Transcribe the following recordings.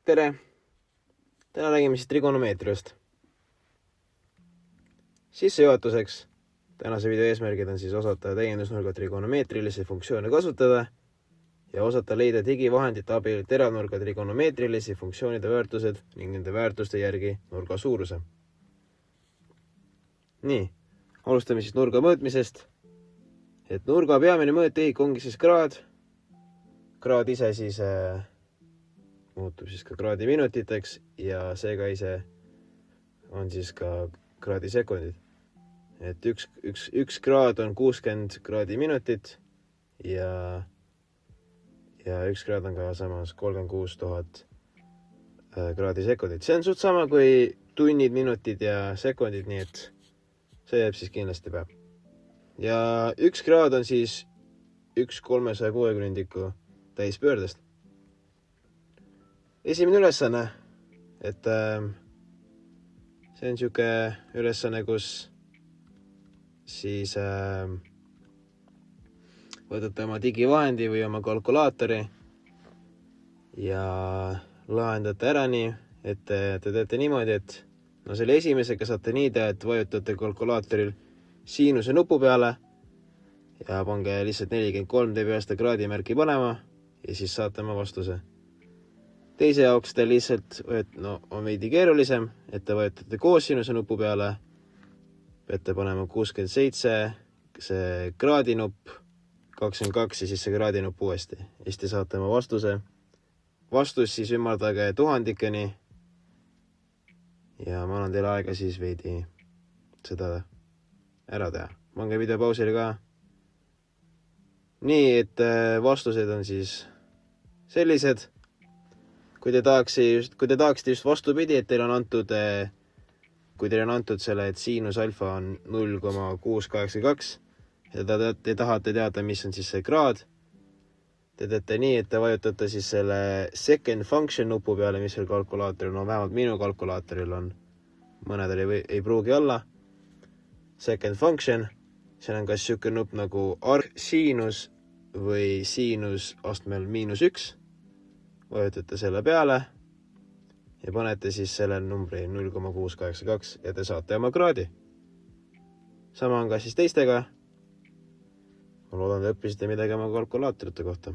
tere! Täna räägime siis trigonomeetriast. Sissejuhatuseks tänase video eesmärgid on siis osata täiendusnurga trigonomeetrilisi funktsioone kasutada ja osata leida digivahendite abil teravnurga trigonomeetrilisi funktsioonide väärtused ning nende väärtuste järgi nurga suuruse. Nii, alustame siis nurga mõõtmisest. Et nurga peamine mõõtehik ongi siis kraad. Kraad ise siis muutub siis ka kraadi minutiteks ja seega ise on siis ka kraadi sekundid. Et üks kraad on 60 kraadi minutit ja üks kraad on ka samas 36 000 kraadi sekundit. See on suht sama kui tunnid, minutid ja sekundid, nii et see jääb siis kindlasti päev. Ja üks kraad on siis 1/360 täispöördest. Esimene ülesanne, et see on siuke ülesanne, kus siis võtate oma digivahendi või oma kalkulaatori ja lahendate ära nii, et te teete niimoodi, et selle esimesega saate nii teha, et vajutate kalkulaatoril siinuse nupu peale ja pange lihtsalt 43, te ei pea seda kraadimärki panema ja siis saate oma vastuse. Teise jaoks te lihtsalt, on veidi keerulisem, et te vajutate koosiinuse nupu peale, peate panema 67, see kraadinupp, 22 ja siis see kraadinupp uuesti. Ja siis te saate oma vastuse. Vastus siis ümardage tuhandikeni ja ma annan teile aega siis veidi seda ära teha. Pange video pausile ka. Nii, et vastused on siis sellised. Kui te taaksite just vastupidi, et teil on antud, selle, et siinus alfa on 0,682 ja te tahate teada, mis on siis see kraad, te teete nii, et te vajutate siis selle second function nupu peale, mis seal kalkulaatoril on, vähemalt minu kalkulaatoril on, mõnedel ei pruugi olla. Second function, seal on kas siuke nupp nagu arc siinus või siinus astmel -1. Vajutate selle peale ja panete siis selle numbri 0,682 ja te saate oma kraadi. Sama on ka siis teistega. Ma loodan, te õppisite midagi oma kalkulaatorite kohta.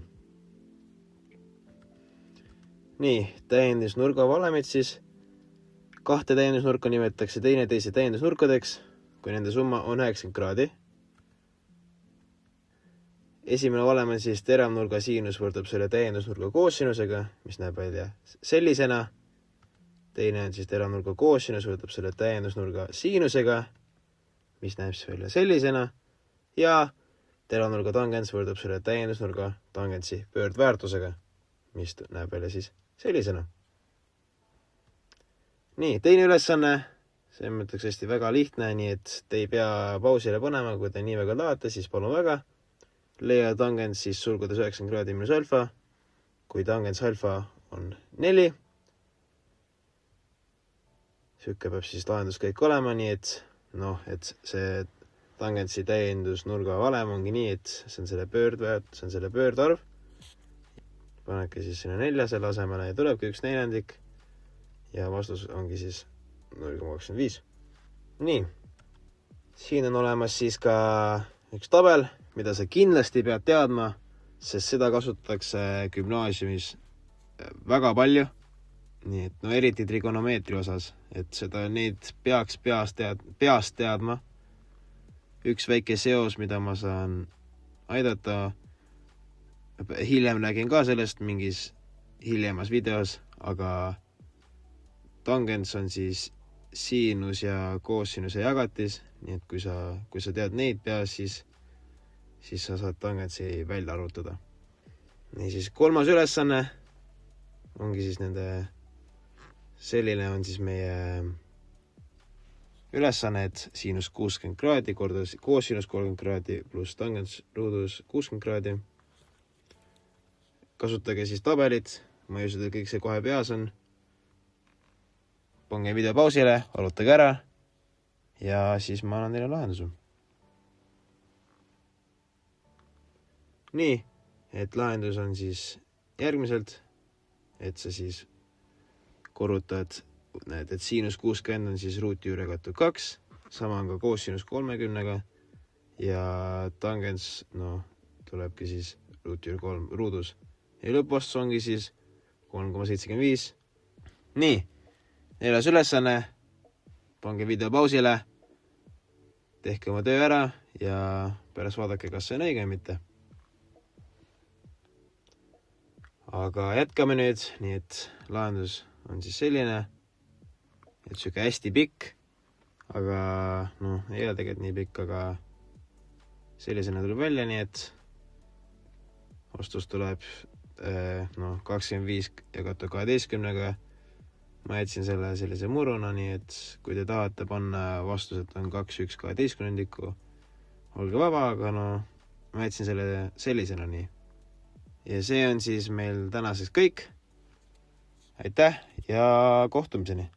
Nii, täiendusnurga valemid siis. 2 täiendusnurka nimetatakse teineteise täiendusnurkadeks, kui nende summa on 90 kraadi. Esimene valem on siis teravnurga siinus võrdub selle täiendusnurga koossinusega, mis näeb välja sellisena. Teine on siis teravnurga koossinus võrdub selle täiendusnurga siinusega, mis näeb siis välja sellisena. Ja teravnurga tangens võrdub selle täiendusnurga tangentsi pöördväärtusega, mis näeb välja siis sellisena. Nii, teine ülesanne, see mõtleks hästi väga lihtne, nii et te ei pea pausile panema, kui te nii väga tahate, siis palun väga. Leia tangens siis sulgudes 90 kraadi minus alfa, kui tangens alfa on 4. Siuke peab siis lahenduskäik olema, nii et see tangentsi täiendusnurga valem ongi nii, et see on selle pöördarv. Paneke siis sinna 4 selle asemele ja tulebki 1/4 ja vastus ongi siis 0,25. Nii, siin on olemas siis ka üks tabel, mida sa kindlasti pead teadma, sest seda kasutatakse gümnaasiumis väga palju. Nii et eriti trigonomeetri osas, et neid peaks peast teadma. Üks väike seos, mida ma saan aidata. Hiljem räägin ka sellest mingis hiljemas videos, aga tangens on siis siinus ja koossinuse jagatis. Nii et kui sa tead neid peas, siis sa saad tangentsi välja arvutada. Nii siis 3. ülesanne ongi siis selline on siis meie ülesanne, et siinus 60 kraadi kordas koossinus 30 kraadi pluss tangents ruudus 60 kraadi. Kasutage siis tabelit, ma ei usu, et kõik see kohe peas on. Pange video pausile, arvutage ära ja siis ma annan teile lahenduse. Nii, et lahendus on siis järgmiselt, et see siis korrutad, näed, et siinus 60 on siis ruutjuure katud 2, sama on ka koossinus 30 ja tangens, tulebki siis ruutjuur 3 ruudus. Ja lõppvastus ongi siis 3,75. Nii, 4. ülesanne, pange video pausile, tehke oma töö ära ja pärast vaadake, kas see on õige või mitte. Aga jätkame nüüd, nii et lahendus on siis selline, et siuke hästi pikk, aga ei ole tegelikult nii pikk, aga sellisena tuleb välja, nii et vastus tuleb 25 jagatud 12-ga. Ma jätsin selle sellise muruna, nii et kui te tahate panna vastused on 2, 1, 12, olge vaba, aga ma jätsin selle sellisena nii. Ja see on siis meil tänaseks kõik. Aitäh ja kohtumiseni!